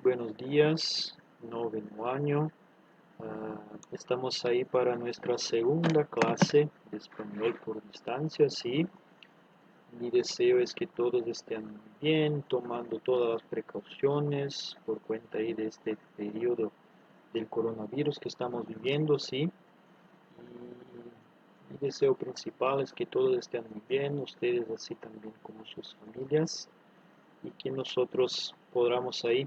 Muy buenos días, noveno año. Estamos ahí para nuestra segunda clase de español por distancia, ¿sí? Mi deseo es que todos estén muy bien, tomando todas las precauciones por cuenta ahí de este periodo del coronavirus que estamos viviendo, ¿sí? Y mi deseo principal es que todos estén muy bien, ustedes así también como sus familias, y que nosotros podamos ahí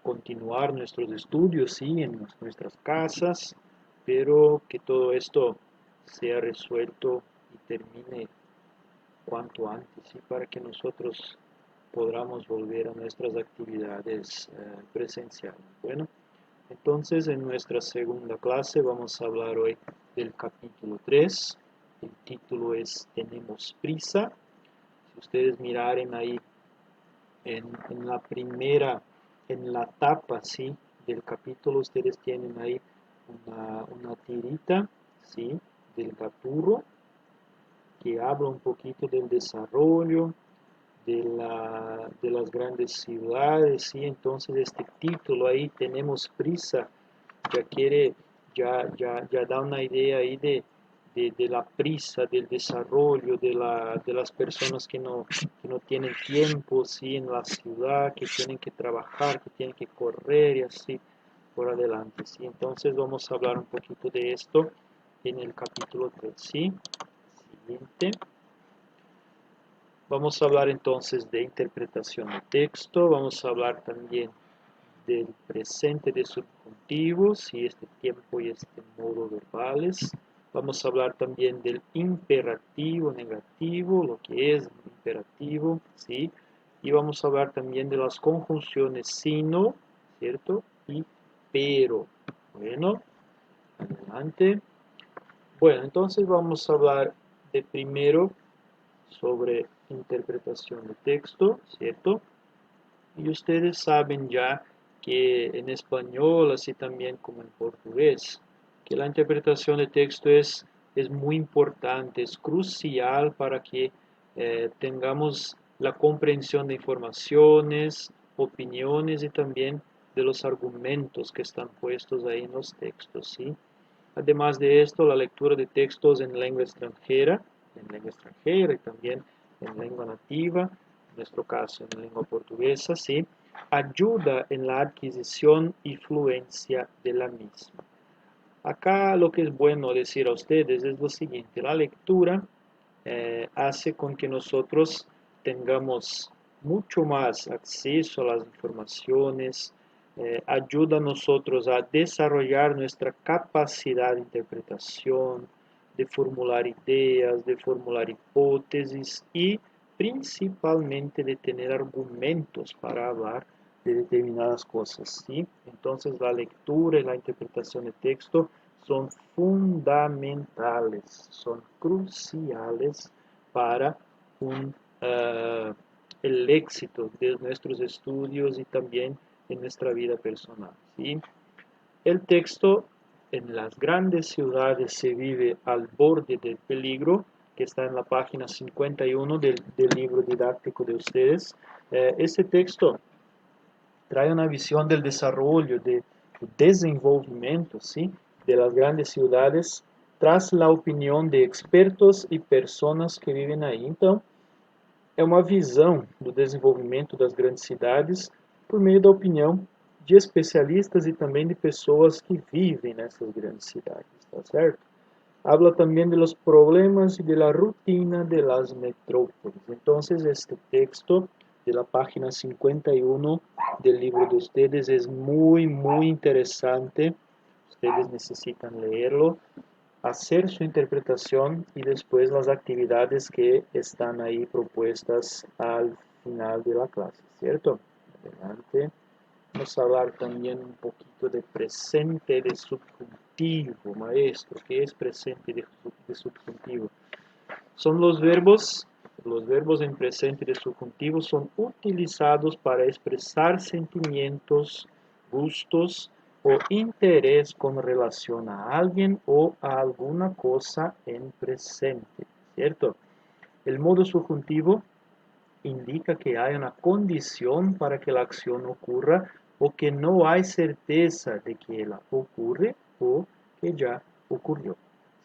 continuar nuestros estudios, sí, en nuestras casas, pero que todo esto sea resuelto y termine cuanto antes, sí, para que nosotros podamos volver a nuestras actividades presenciales. Bueno, entonces en nuestra segunda clase vamos a hablar hoy del capítulo 3. El título es Tenemos prisa. Si ustedes miraren ahí en la primera, en la tapa, ¿sí? Del capítulo, ustedes tienen ahí una tirita, ¿sí? Del Gaturro, que habla un poquito del desarrollo de las grandes ciudades, ¿sí? Entonces este título ahí, Tenemos prisa, ya quiere, ya da una idea ahí de la prisa, del desarrollo, de las personas que no tienen tiempo, ¿sí? En la ciudad, que tienen que trabajar, que tienen que correr y así por adelante, ¿sí? Entonces vamos a hablar un poquito de esto en el capítulo 3, ¿sí? Siguiente. Vamos a hablar entonces de interpretación de texto, vamos a hablar también del presente de subjuntivos y este tiempo y este modo verbales. Vamos a hablar también del imperativo negativo, lo que es imperativo, ¿sí? Y vamos a hablar también de las conjunciones sino, ¿cierto? Y pero. Bueno, adelante. Bueno, entonces vamos a hablar de primero sobre interpretación de texto, ¿cierto? Y ustedes saben ya que en español, así también como en portugués, que la interpretación de texto es muy importante, es crucial para que tengamos la comprensión de informaciones, opiniones y también de los argumentos que están puestos ahí en los textos, ¿sí? Además de esto, la lectura de textos en lengua extranjera y también en lengua nativa, en nuestro caso en lengua portuguesa, ¿sí? Ayuda en la adquisición y fluencia de la misma. Acá lo que es bueno decir a ustedes es lo siguiente, la lectura hace con que nosotros tengamos mucho más acceso a las informaciones, ayuda a nosotros a desarrollar nuestra capacidad de interpretación, de formular ideas, de formular hipótesis y principalmente de tener argumentos para hablar de determinadas cosas, ¿sí? Entonces la lectura y la interpretación de texto son fundamentales, son cruciales para un, uh, el éxito de nuestros estudios y también en nuestra vida personal, ¿sí? El texto en las grandes ciudades se vive al borde del peligro, que está en la página 51 del libro didáctico de ustedes. Este texto trae una visión del desarrollo, de desenvolvimiento, ¿sí? De las grandes ciudades, tras la opinión de expertos e personas que vivem aí. Então, é uma visão do desenvolvimento das grandes cidades por meio da opinião de especialistas e também de pessoas que vivem nessas grandes cidades, tá certo? Habla también de los problemas y de la rutina de las metrópolis. Entonces, este texto de la página 51 del libro de ustedes es muy, muy interesante. Ustedes necesitan leerlo, hacer su interpretación y después las actividades que están ahí propuestas al final de la clase, ¿cierto? Adelante. Vamos a hablar también un poquito de presente de subjuntivo, maestro. ¿Qué es presente de subjuntivo? Son los verbos en presente de subjuntivo son utilizados para expresar sentimientos, gustos o interés con relación a alguien o a alguna cosa en presente, ¿cierto? El modo subjuntivo indica que hay una condición para que la acción ocurra o que no hay certeza de que ela ocurre ou que já ocorreu,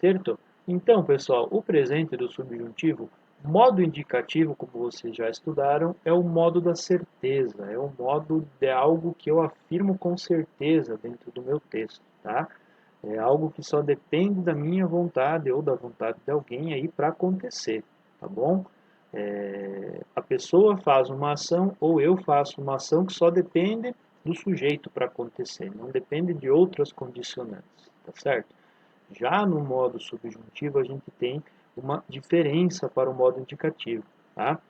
certo? Então, pessoal, o presente do subjuntivo, modo indicativo, como vocês já estudaram, é o modo da certeza, é o modo de algo que eu afirmo com certeza dentro do meu texto, tá? É algo que só depende da minha vontade ou da vontade de alguém aí para acontecer, tá bom? A pessoa faz uma ação ou eu faço uma ação que só depende do sujeito para acontecer, não depende de outras condicionantes, tá certo? Já no modo subjuntivo, a gente tem uma diferença para o modo indicativo, tá?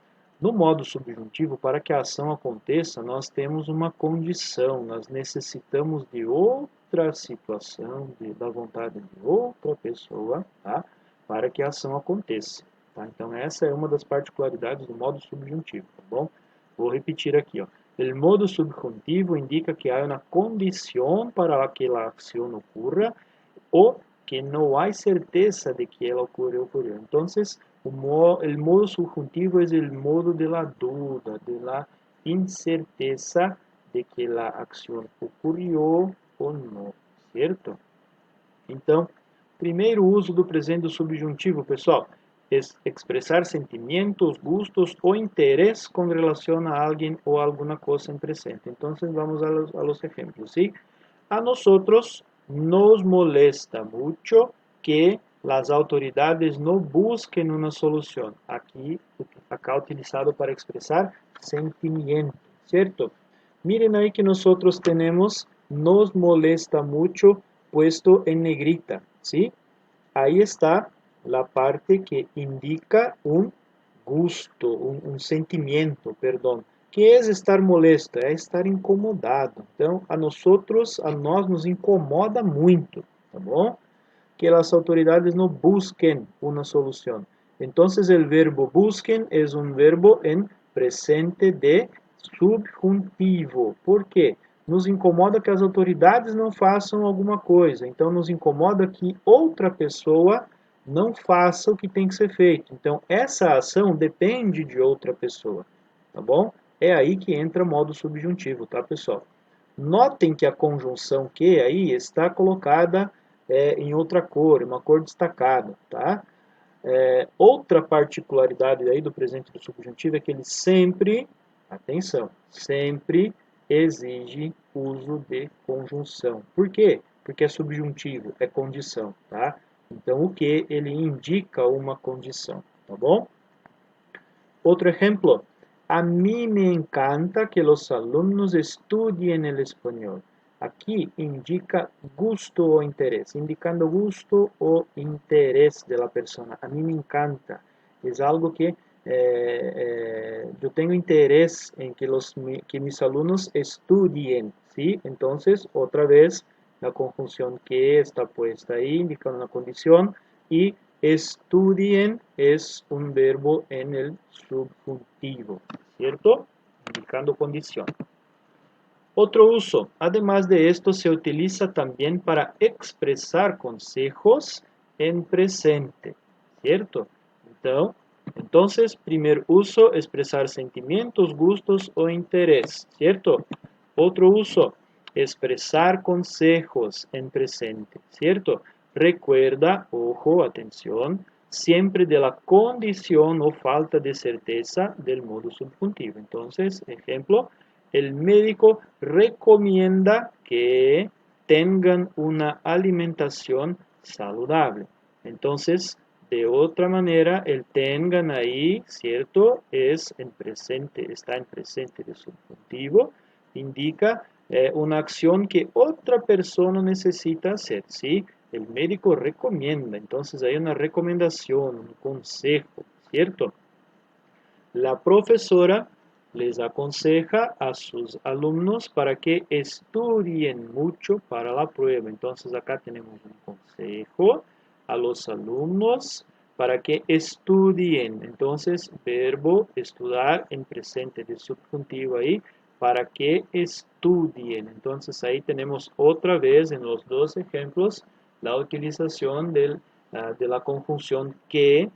No modo subjuntivo, para que a ação aconteça, nós temos uma condição, nós necessitamos de outra situação, da vontade de outra pessoa, tá? Para que a ação aconteça, tá? Então, essa é uma das particularidades do modo subjuntivo, tá bom? Vou repetir aqui, ó. El modo subjuntivo indica que há uma condição para que a ação ocorra o que no hay certeza de que ela ocurrió. Entonces, el modo subjuntivo es el modo de la duda, de la incerteza de que la acción ocurrió ou não, certo? Então, primeiro uso do presente do subjuntivo, pessoal, é expressar sentimentos, gustos ou interesse com relação a alguém ou alguma coisa em presente. Então, vamos a los ejemplos, ¿sí? A nosotros nos molesta mucho que las autoridades no busquen una solución. Aquí, acá utilizado para expresar sentimiento, ¿cierto? Miren ahí que nosotros tenemos nos molesta mucho puesto en negrita, ¿sí? Ahí está la parte que indica un gusto, un sentimiento, perdão. Que é estar molesto? É estar incomodado. Então, a nós nos incomoda muito, tá bom? Que as autoridades não busquem uma solução. Então, o verbo busquen é um verbo em presente de subjuntivo. Por quê? Nos incomoda que as autoridades não façam alguma coisa. Então, nos incomoda que outra pessoa não faça o que tem que ser feito. Então, essa ação depende de outra pessoa, tá bom? É aí que entra o modo subjuntivo, tá, pessoal? Notem que a conjunção que aí está colocada em outra cor, uma cor destacada, tá? Outra particularidade aí do presente do subjuntivo é que ele sempre, atenção, sempre exige uso de conjunção. Por quê? Porque é subjuntivo, é condição, tá? Então, o que ele indica uma condição, tá bom? Outro exemplo. A mí me encanta que los alumnos estudien el español. Aquí indica gusto o interés, indicando gusto o interés de la persona. A mí me encanta. Es algo que yo tengo interés en que mis alumnos estudien, ¿sí? Entonces, otra vez, la conjunción que está puesta ahí, indicando una condición, y estudien es un verbo en el subjuntivo, ¿cierto? Indicando condición. Otro uso, además de esto, se utiliza también para expresar consejos en presente, ¿cierto? Entonces, primer uso, expresar sentimientos, gustos o interés, ¿cierto? Otro uso, expresar consejos en presente, ¿cierto? Recuerda, ojo, atención, siempre de la condición o falta de certeza del modo subjuntivo. Entonces, ejemplo, el médico recomienda que tengan una alimentación saludable. Entonces, de otra manera, el tengan ahí, ¿cierto? Es en presente, está en presente de subjuntivo, indica una acción que otra persona necesita hacer, ¿sí? El médico recomienda, entonces hay una recomendación, un consejo, ¿cierto? La profesora les aconseja a sus alumnos para que estudien mucho para la prueba. Entonces acá tenemos un consejo a los alumnos para que estudien. Entonces, verbo estudiar en presente de subjuntivo ahí, para que estudien. Entonces ahí tenemos otra vez en los dos ejemplos la utilización de la conjunción que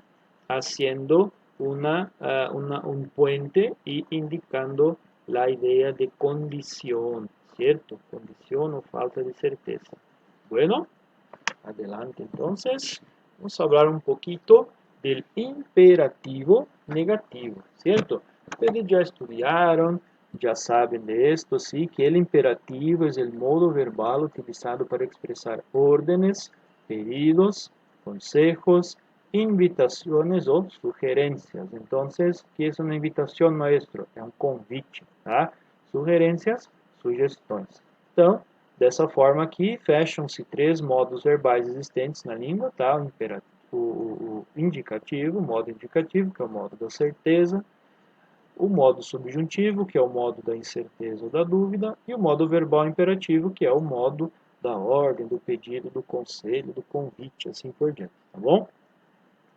haciendo un puente y indicando la idea de condición, ¿cierto? Condición o falta de certeza. Bueno, adelante entonces. Vamos a hablar un poquito del imperativo negativo, ¿cierto? Ustedes ya estudiaron, ya saben de esto, sí, que el imperativo es el modo verbal utilizado para expresar órdenes, pedidos, consejos, invitaciones o sugerencias. Entonces, ¿qué es una invitación, maestro? É um convite, tá? Sugerências, sugestões. Então, dessa forma aqui, fecham-se três modos verbais existentes na língua, tá? O imperativo, o indicativo, o modo indicativo, que é o modo da certeza, o modo subjuntivo, que é o modo da incerteza ou da dúvida, e o modo verbal imperativo, que é o modo da ordem, do pedido, do conselho, do convite, assim por diante, tá bom?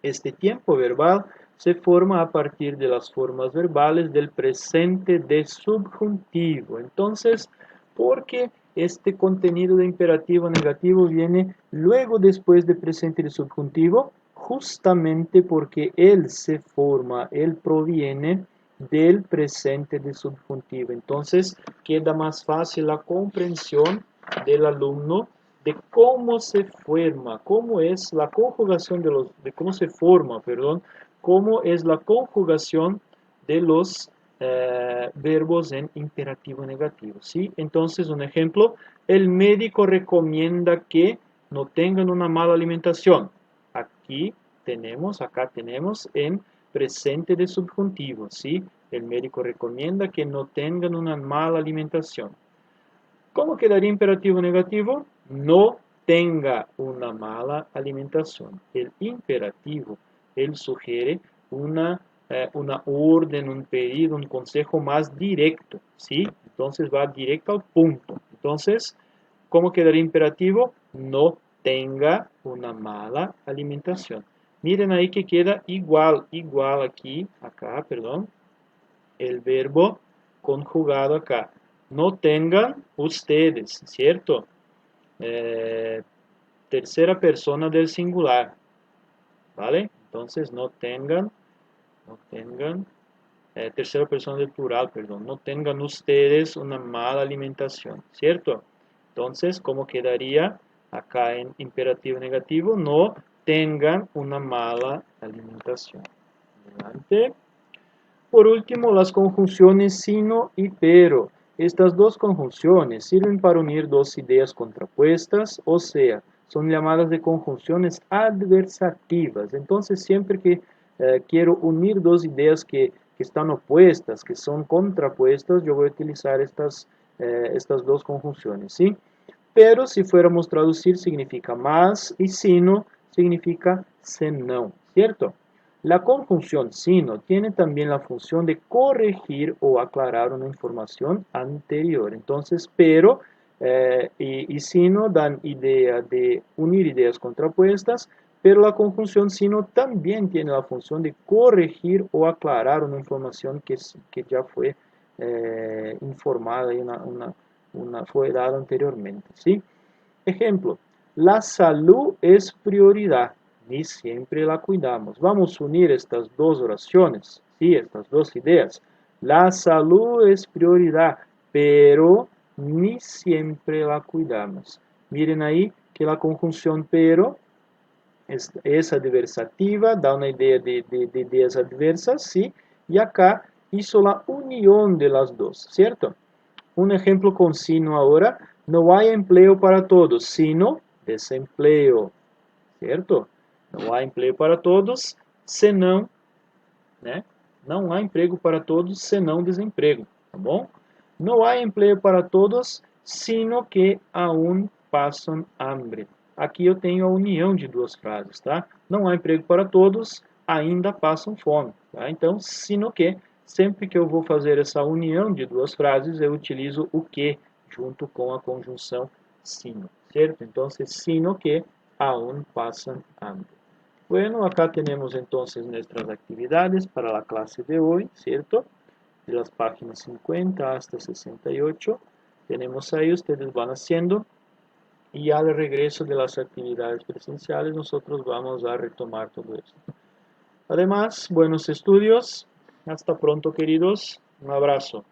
Este tiempo verbal se forma a partir de las formas verbales del presente de subjuntivo. Entonces, ¿por qué este contenido de imperativo negativo viene luego después de presente de subjuntivo? Justamente porque él se forma, él proviene del presente de subjuntivo. Entonces, queda más fácil la comprensión del alumno de cómo se forma, cómo es la conjugación de cómo se forma, perdón, cómo es la conjugación de los verbos en imperativo negativo, ¿sí? Entonces, un ejemplo, el médico recomienda que no tengan una mala alimentación. Acá tenemos en presente de subjuntivo, ¿sí? El médico recomienda que no tengan una mala alimentación. ¿Cómo quedaría imperativo negativo? No tenga una mala alimentación. El imperativo, él sugiere una orden, un pedido, un consejo más directo, ¿sí? Entonces va directo al punto. Entonces, ¿cómo quedaría imperativo? No tenga una mala alimentación. Miren ahí que queda igual aquí, acá, perdón, el verbo conjugado acá. No tengan ustedes, ¿cierto? Tercera persona del singular, ¿vale? Entonces, no tengan, tercera persona del plural, perdón, no tengan ustedes una mala alimentación, ¿cierto? Entonces, ¿cómo quedaría acá en imperativo negativo? No tengan una mala alimentación. Adelante. Por último, las conjunciones sino y pero. Estas dos conjunciones sirven para unir dos ideas contrapuestas, o sea, son llamadas de conjunciones adversativas. Entonces, siempre que quiero unir dos ideas que están opuestas, que son contrapuestas, yo voy a utilizar estas dos conjunciones, ¿sí? Pero si fuéramos traducir, significa más, y sino significa senão, ¿cierto? La conjunción sino tiene también la función de corregir o aclarar una información anterior. Entonces, pero y sino dan idea de unir ideas contrapuestas, pero la conjunción sino también tiene la función de corregir o aclarar una información que ya fue informada y fue dada anteriormente, ¿sí? Ejemplo, la salud es prioridad y siempre la cuidamos. Vamos a unir estas dos oraciones, ¿sí? Estas dos ideas. La salud es prioridad, pero ni siempre la cuidamos. Miren ahí que la conjunción pero es adversativa, da una idea de ideas adversas, ¿sí? Y acá hizo la unión de las dos, ¿cierto? Un ejemplo con sino ahora, no hay empleo para todos, sino desempleo, ¿cierto? Não há emprego para todos, senão, né? Não há emprego para todos, senão desemprego, tá bom? Não há emprego para todos, sino que aún passam hambre. Aqui eu tenho a união de duas frases, tá? Não há emprego para todos, ainda passam fome, tá? Então, sino que, sempre que eu vou fazer essa união de duas frases, eu utilizo o que junto com a conjunção sino, ¿cierto? Entonces, sino que aún pasan hambre. Bueno, acá tenemos entonces nuestras actividades para la clase de hoy, ¿cierto? De las páginas 50 hasta 68. Tenemos ahí, ustedes van haciendo. Y al regreso de las actividades presenciales, nosotros vamos a retomar todo esto. Además, buenos estudios. Hasta pronto, queridos. Un abrazo.